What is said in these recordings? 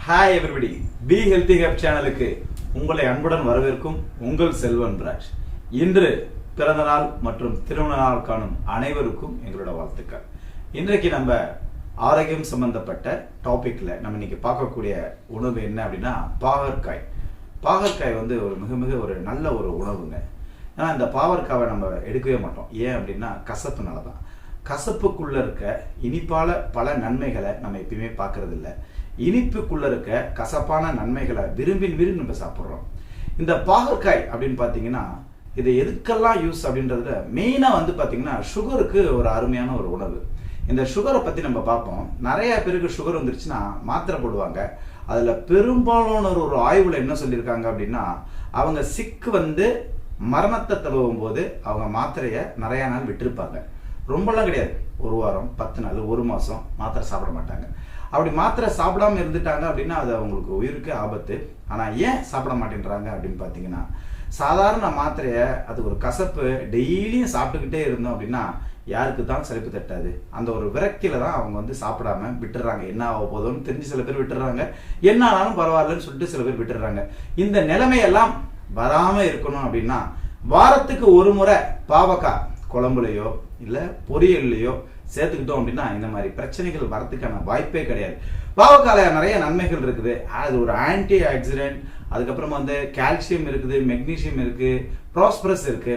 Hi everybody, Be Healthy Hub சேனலுக்கு உங்களை அன்புடன் வரவேற்கும் உங்கள் செல்வ அன்பராஜ். இன்று பிறந்த நாள் மற்றும் திருமண நாள் காணும் அனைவருக்கும் எங்களோட வாழ்த்துக்கள். இன்றைக்கு நம்ம ஆரோக்கியம் சம்பந்தப்பட்ட டாபிக்ல நம்ம இன்னைக்கு பார்க்கக்கூடிய உணவு என்ன அப்படின்னா பாகற்காய். பாகற்காய் வந்து ஒரு மிக ஒரு நல்ல ஒரு உணவுங்க. ஏன்னா இந்த பாகற்காவை நம்ம எடுக்கவே மாட்டோம். ஏன் அப்படின்னா கசப்புனால தான். கசப்புக்குள்ள இருக்க இனிப்பால பல நன்மைகளை நம்ம எப்பயுமே பார்க்கறது இல்லை. இனிப்புக்குள்ள இருக்க கசப்பான நன்மைகளை விரும்பி நம்ம சாப்பிட்றோம். இந்த பாகற்காய் அப்படின்னு பார்த்தீங்கன்னா இது எதுக்கெல்லாம் யூஸ் அப்படின்றதுல மெயினாக வந்து பார்த்தீங்கன்னா சுகருக்கு ஒரு அருமையான ஒரு உணவு. இந்த சுகரை பற்றி நம்ம பார்ப்போம். நிறைய பேருக்கு சுகர் வந்துருச்சுன்னா மாத்திரை போடுவாங்க. அதில் பெரும்பாலான ஒரு ஆய்வில் என்ன சொல்லியிருக்காங்க அப்படின்னா அவங்க சிக்கு வந்து மரணத்தை தழுவும் போது அவங்க மாத்திரையை நிறைய நாள் விட்டுருப்பாங்க. ரொம்பலாம் கிடையாது, ஒரு வாரம் 10 நாள் 1 மாதம் மாத்திரை சாப்பிட மாட்டாங்க. அப்படி மாத்திரை சாப்பிடாம இருந்துட்டாங்க அப்படின்னா அது அவங்களுக்கு உயிருக்கு ஆபத்து. ஆனால் ஏன் சாப்பிட மாட்டேன்றாங்க அப்படின்னு பார்த்தீங்கன்னா சாதாரண மாத்திரையை அது ஒரு கசப்பு டெய்லியும் சாப்பிட்டுக்கிட்டே இருந்தோம் அப்படின்னா யாருக்கு தான் சலிப்பு தட்டாது. அந்த ஒரு விரக்தியில தான் அவங்க வந்து சாப்பிடாம விட்டுறாங்க. என்ன ஆக போதும்னு தெரிஞ்சு சில பேர் விட்டுறாங்க, என்ன ஆனாலும் பரவாயில்லன்னு சொல்லிட்டு சில பேர் விட்டுறாங்க. இந்த நிலைமையெல்லாம் வராம இருக்கணும் அப்படின்னா வாரத்துக்கு ஒரு முறை பாவக்காய் குழம்புலையோ இல்லை பொரியல்லையோ சேர்த்துக்கிட்டோம் அப்படின்னா இந்த மாதிரி பிரச்சனைகள் வரதுக்கான வாய்ப்பே கிடையாது. பாவக்காயில நிறைய நன்மைகள் இருக்குது. அது ஒரு ஆன்டி ஆக்சிடென்ட், அதுக்கப்புறமா வந்து கால்சியம் இருக்குது, மெக்னீசியம் இருக்கு, ப்ராஸ்பரஸ் இருக்கு.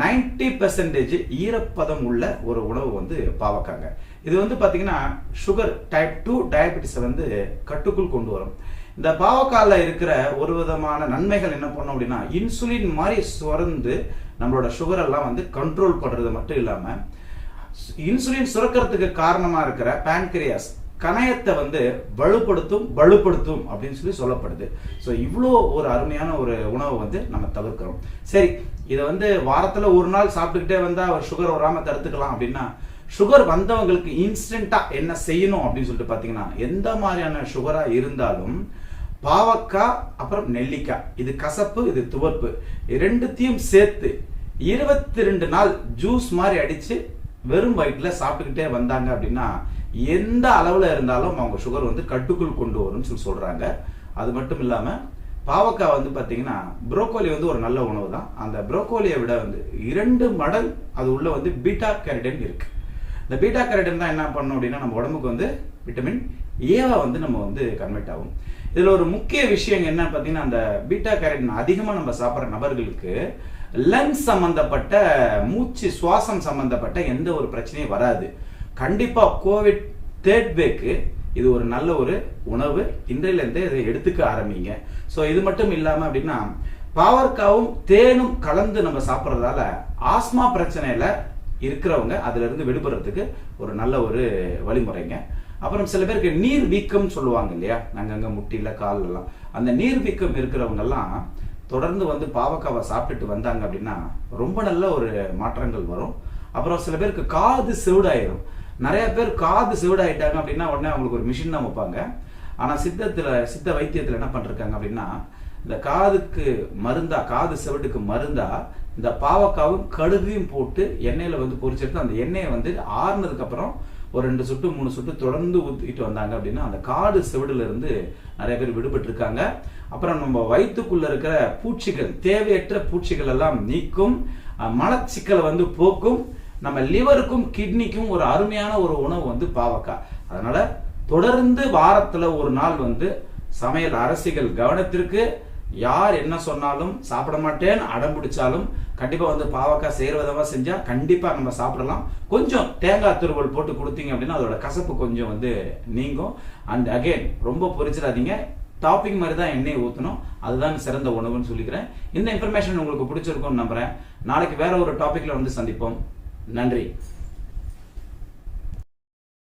90% ஈரப்பதம் உள்ள ஒரு உணவு வந்து பாவக்காங்க. இது வந்து பாத்தீங்கன்னா சுகர் டைப் 2 டயபெட்டிஸை வந்து கட்டுக்குள் கொண்டு வரும். இந்த பாவக்காயில இருக்கிற ஒரு விதமான நன்மைகள் என்ன பண்ணோம் அப்படின்னா இன்சுலின் மாதிரி சுரந்து நம்மளோட சுகர் எல்லாம் வந்து கண்ட்ரோல் பண்றது மட்டும் இல்லாம இன்சுலின் சுரக்கிறதுக்கு காரணமா இருக்கிற பான்கிரியாஸ் கணையத்தை வந்து வலுப்படுத்தும் அப்படின்னு சொல்லப்படுது. ஸோ இவ்வளோ ஒரு அருமையான ஒரு உணவை வந்து நம்ம தவிர்க்கிறோம். சரி, இதை வந்து வாரத்துல ஒரு நாள் சாப்பிட்டுக்கிட்டே வந்தா ஒரு சுகர் வராம தடுத்துக்கலாம் அப்படின்னா சுகர் வந்தவங்களுக்கு இன்ஸ்டன்டா என்ன செய்யணும் அப்படின்னு சொல்லிட்டு பாத்தீங்கன்னா எந்த மாதிரியான சுகரா இருந்தாலும் பாவக்காய் அப்புறம் நெல்லிக்காய், இது கசப்பு இது துவர்ப்பு, ரெண்டுத்தையும் சேர்த்து 22 நாள் ஜூஸ் மாதிரி அடிச்சு வெறும் வயிற்றுல சாப்பிட்டுக்கிட்டே வந்தாங்க அப்படின்னா எந்த அளவுல இருந்தாலும் அவங்க சுகர் வந்து கட்டுக்குள் கொண்டு வரும்னு சொல்றாங்க. அது மட்டும் இல்லாம பாவக்காய் வந்து பாத்தீங்கன்னா புரோக்கோலி வந்து ஒரு நல்ல உணவு தான். அந்த புரோக்கோலியை விட வந்து 2 மடங்கு அது உள்ள வந்து பீட்டா கேரட்டின் இருக்கு. இந்த பீட்டா கேரட்டின் தான் என்ன பண்ணும் அப்படின்னா நம்ம உடம்புக்கு வந்து விட்டமின் ஏவா வந்து நம்ம வந்து கன்வெர்ட் ஆகும். இதுல ஒரு முக்கிய விஷயம் என்ன பார்த்தீங்கன்னா அந்த பீட்டா கேரட்டின் அதிகமா நம்ம சாப்பிட்ற நபர்களுக்கு லங்ஸ் சம்பந்தப்பட்ட மூச்சு சுவாசம் சம்பந்தப்பட்ட எந்த ஒரு பிரச்சனையும் வராது. கண்டிப்பா கோவிட் 3rd வேக்கு இது ஒரு நல்ல ஒரு உணவு. இன்றையில இருந்தே இதை எடுத்துக்க ஆரம்பிங்க. ஸோ இது மட்டும் இல்லாம அப்படின்னா பாவற்காவும் தேனும் கலந்து நம்ம சாப்பிட்றதால ஆஸ்மா பிரச்சனையில இருக்கிறவங்க அதுல இருந்து விடுபடுறதுக்கு ஒரு நல்ல ஒரு வழிமுறைங்க. அப்புறம் சில பேருக்கு நீர் வீக்கம் சொல்லுவாங்க இல்லையா, அங்கங்க முட்டில கால் எல்லாம், அந்த நீர் வீக்கம் இருக்கிறவங்க எல்லாம் தொடர்ந்து வந்து பாவக்காவை சாப்பிட்டுட்டு வந்தாங்க அப்படின்னா ரொம்ப நல்ல ஒரு மாற்றங்கள் வரும். அப்புறம் சில பேருக்கு காது செவிடாயிரும். நிறைய பேர் காது செவிடாயிட்டாங்க அப்படின்னா உடனே அவங்களுக்கு ஒரு மிஷின் தான் வைப்பாங்க. ஆனா சித்த வைத்தியத்துல என்ன பண்றாங்க அப்படின்னா இந்த காதுக்கு மருந்தா, காது செவிட்டுக்கு மருந்தா இந்த பாவக்காவும் கடுகையும் போட்டு எண்ணெயில வந்து பொரிச்செடுத்து அந்த எண்ணெயை வந்து ஆறுனதுக்கு அப்புறம் ஒரு 2 சொட்டு 3 சொட்டு தொடர்ந்து ஊத்திட்டு வந்தாங்க அப்படின்னா அந்த காடு செவிடுல இருந்து நிறைய பேர் விடுபட்டு இருக்காங்க. அப்புறம் நம்ம வயிற்றுக்குள்ள இருக்கிற பூச்சிகள், தேவையற்ற பூச்சிகள் எல்லாம் நீக்கும், மலச்சிக்கலை வந்து போக்கும், நம்ம லிவருக்கும் கிட்னிக்கும் ஒரு அருமையான ஒரு உணவு வந்து பாவக்காய். அதனால தொடர்ந்து வாரத்துல ஒரு நாள் வந்து சமையல் அரசிகள் கவனத்திற்கு, யார் என்ன சொன்னாலும் சாப்பிட மாட்டேன்னு அடம் பிடிச்சாலும் கண்டிப்பா வந்து பாவக்காய் செய்யற விதமா செஞ்சா கண்டிப்பா நம்ம சாப்பிடலாம். கொஞ்சம் தேங்காய் துருவல் போட்டு கொடுத்தீங்க அப்படின்னா அதோட கசப்பு கொஞ்சம் வந்து நீங்கும். அண்ட் அகைன் ரொம்ப பொரிச்சிடாதீங்க, டாப்பிங் மாதிரி தான் எண்ணெய் ஊற்றணும், அதுதான் சிறந்த உணவுன்னு சொல்லிக்கிறேன். இந்த இன்ஃபர்மேஷன் உங்களுக்கு பிடிச்சிருக்கும்னு நம்புறேன். நாளைக்கு வேற ஒரு டாபிக்ல வந்து சந்திப்போம். நன்றி.